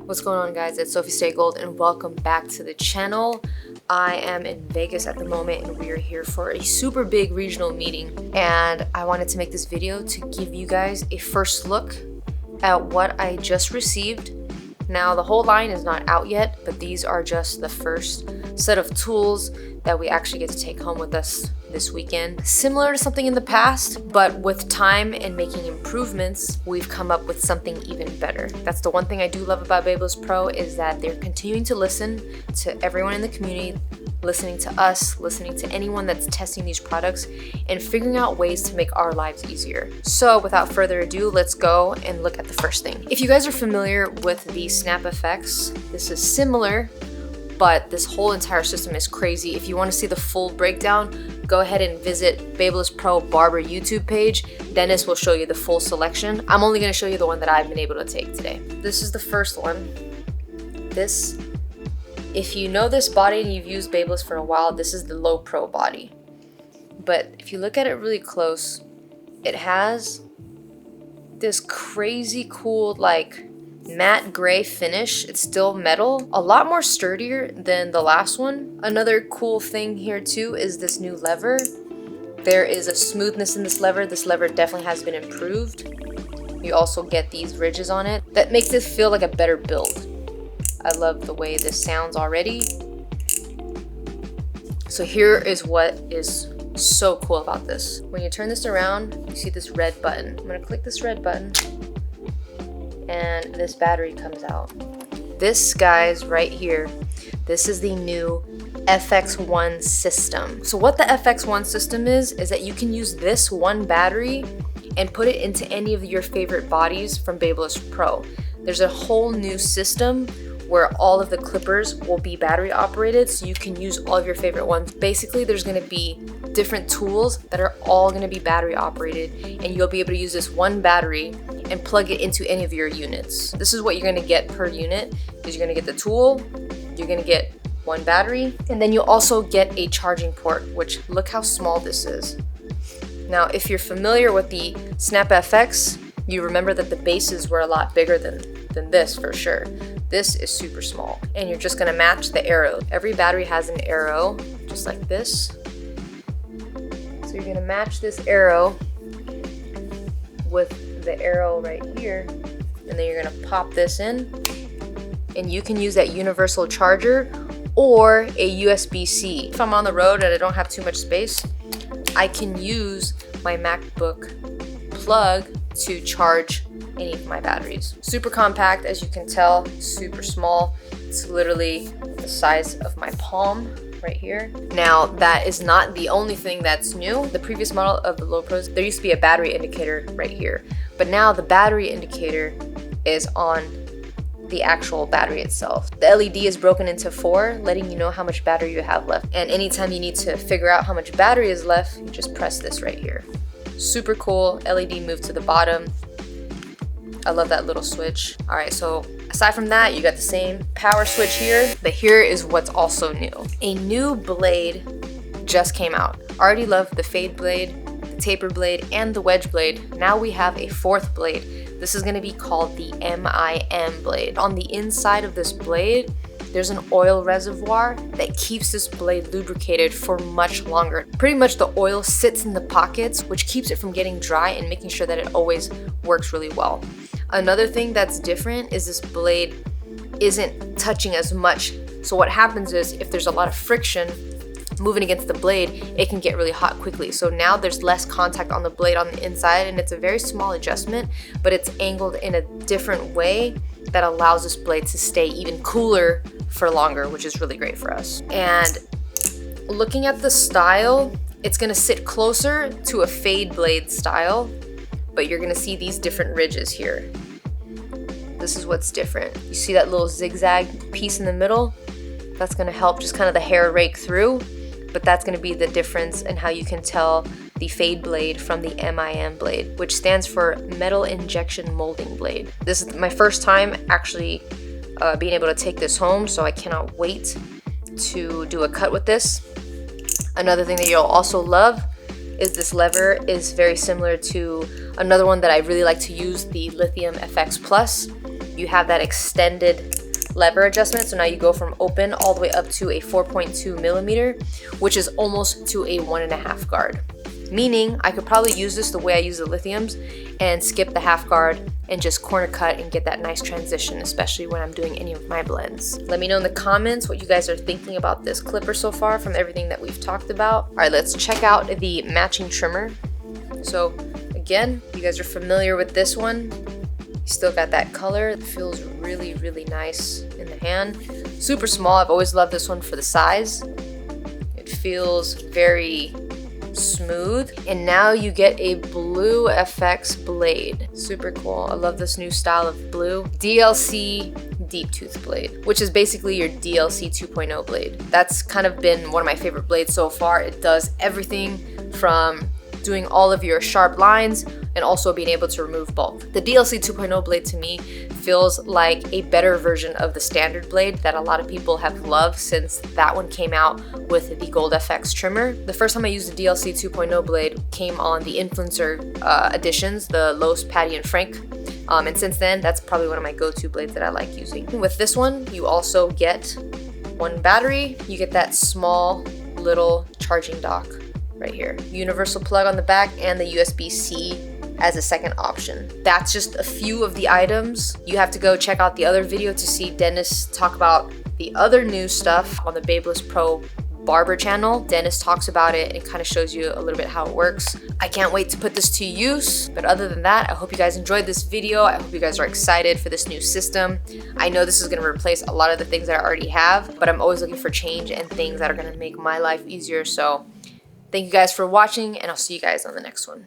What's going on, guys? It's Sofie StayGold and welcome back to the channel. I am in Vegas at the moment and we are here for a super big regional meeting, and I wanted to make this video to give you guys a first look at what I just received. Now, the whole line is not out yet, but these are just the first set of tools that we actually get to take home with us this weekend. Similar to something in the past, but with time and making improvements, we've come up with something even better. That's the one thing I do love about Babyliss Pro, is that they're continuing to listen to everyone in the community, listening to us, listening to anyone that's testing these products, and figuring out ways to make our lives easier. So without further ado, let's go and look at the first thing. If you guys are familiar with the Snap FX, this is similar, but this whole entire system is crazy. If you want to see the full breakdown, go ahead and visit Babyliss Pro Barber YouTube page. Dennis will show you the full selection. I'm only going to show you the one that I've been able to take today. This is the first one. This, if you know this body and you've used Babyliss for a while, this is the low pro body. But if you look at it really close, it has this crazy cool like matte gray finish. It's still metal, a lot more sturdier than the last one. Another cool thing here too is this new lever. There is a smoothness in this lever. This lever definitely has been improved. You also get these ridges on it that makes it feel like a better build. I love the way this sounds already. So here is what is so cool about this. When you turn this around, you see this red button. I'm gonna click this red button and this battery comes out. This, guys, right here, this is the new FXONE system. So what the FXONE system is that you can use this one battery and put it into any of your favorite bodies from Babyliss Pro. There's a whole new system where all of the clippers will be battery operated, so you can use all of your favorite ones. Basically, there's gonna be different tools that are all gonna be battery operated, and you'll be able to use this one battery and plug it into any of your units. This is what you're gonna get per unit, is you're gonna get the tool, you're gonna get one battery, and then you'll also get a charging port, which look how small this is. Now, if you're familiar with the Snap FX, you remember that the bases were a lot bigger than this for sure. This is super small, and you're just gonna match the arrow. Every battery has an arrow, just like this. So you're gonna match this arrow with the arrow right here, and then you're gonna pop this in, and you can use that universal charger or a USB-C. If I'm on the road and I don't have too much space, I can use my MacBook plug to charge any of my batteries. Super compact, as you can tell, super small. It's literally the size of my palm right here. Now, that is not the only thing that's new. The previous model of the Low Pros, there used to be a battery indicator right here, but now the battery indicator is on the actual battery itself. The LED is broken into 4, letting you know how much battery you have left. And anytime you need to figure out how much battery is left, you just press this right here. Super cool. LED moved to the bottom. I love that little switch. All right, so aside from that, you got the same power switch here, but here is what's also new. A new blade just came out. Already loved the fade blade, the taper blade, and the wedge blade. Now we have a 4th blade. This is gonna be called the MIM blade. On the inside of this blade, there's an oil reservoir that keeps this blade lubricated for much longer. Pretty much the oil sits in the pockets, which keeps it from getting dry and making sure that it always works really well. Another thing that's different is this blade isn't touching as much. So what happens is if there's a lot of friction moving against the blade, it can get really hot quickly. So now there's less contact on the blade on the inside, and it's a very small adjustment, but it's angled in a different way that allows this blade to stay even cooler for longer, which is really great for us. And looking at the style, it's gonna sit closer to a fade blade style, but you're gonna see these different ridges here. This is what's different. You see that little zigzag piece in the middle? That's gonna help just kind of the hair rake through, but that's gonna be the difference in how you can tell the fade blade from the MIM blade, which stands for metal injection molding blade. This is my first time actually being able to take this home, so I cannot wait to do a cut with this. Another thing that you'll also love is this lever is very similar to another one that I really like to use, the Lithium FX Plus. You have that extended lever adjustment. So now you go from open all the way up to a 4.2 millimeter, which is almost to a 1.5 guard. Meaning I could probably use this the way I use the lithiums and skip the half guard and just corner cut and get that nice transition, especially when I'm doing any of my blends. Let me know in the comments what you guys are thinking about this clipper so far from everything that we've talked about. All right, let's check out the matching trimmer. So again, you guys are familiar with this one. You still got that color. It feels really, really nice in the hand. Super small. I've always loved this one for the size. It feels very smooth. And now you get a blue FX blade. Super cool. I love this new style of blue. DLC deep tooth blade, which is basically your DLC 2.0 blade. That's kind of been one of my favorite blades so far. It does everything from doing all of your sharp lines and also being able to remove bulk. The DLC 2.0 blade to me feels like a better version of the standard blade that a lot of people have loved since that one came out with the Gold FX trimmer. The first time I used the DLC 2.0 blade came on the influencer editions, the Los, Patty, and Frank. And since then, that's probably one of my go-to blades that I like using. With this one, you also get one battery. You get that small little charging dock right here. Universal plug on the back and the USB-C as a second option. That's just a few of the items. You have to go check out the other video to see Dennis talk about the other new stuff on the Babyliss Pro Barber channel. Dennis talks about it and kind of shows you a little bit how it works. I can't wait to put this to use. But other than that, I hope you guys enjoyed this video. I hope you guys are excited for this new system. I know this is going to replace a lot of the things that I already have, but I'm always looking for change and things that are going to make my life easier. So thank you guys for watching, and I'll see you guys on the next one.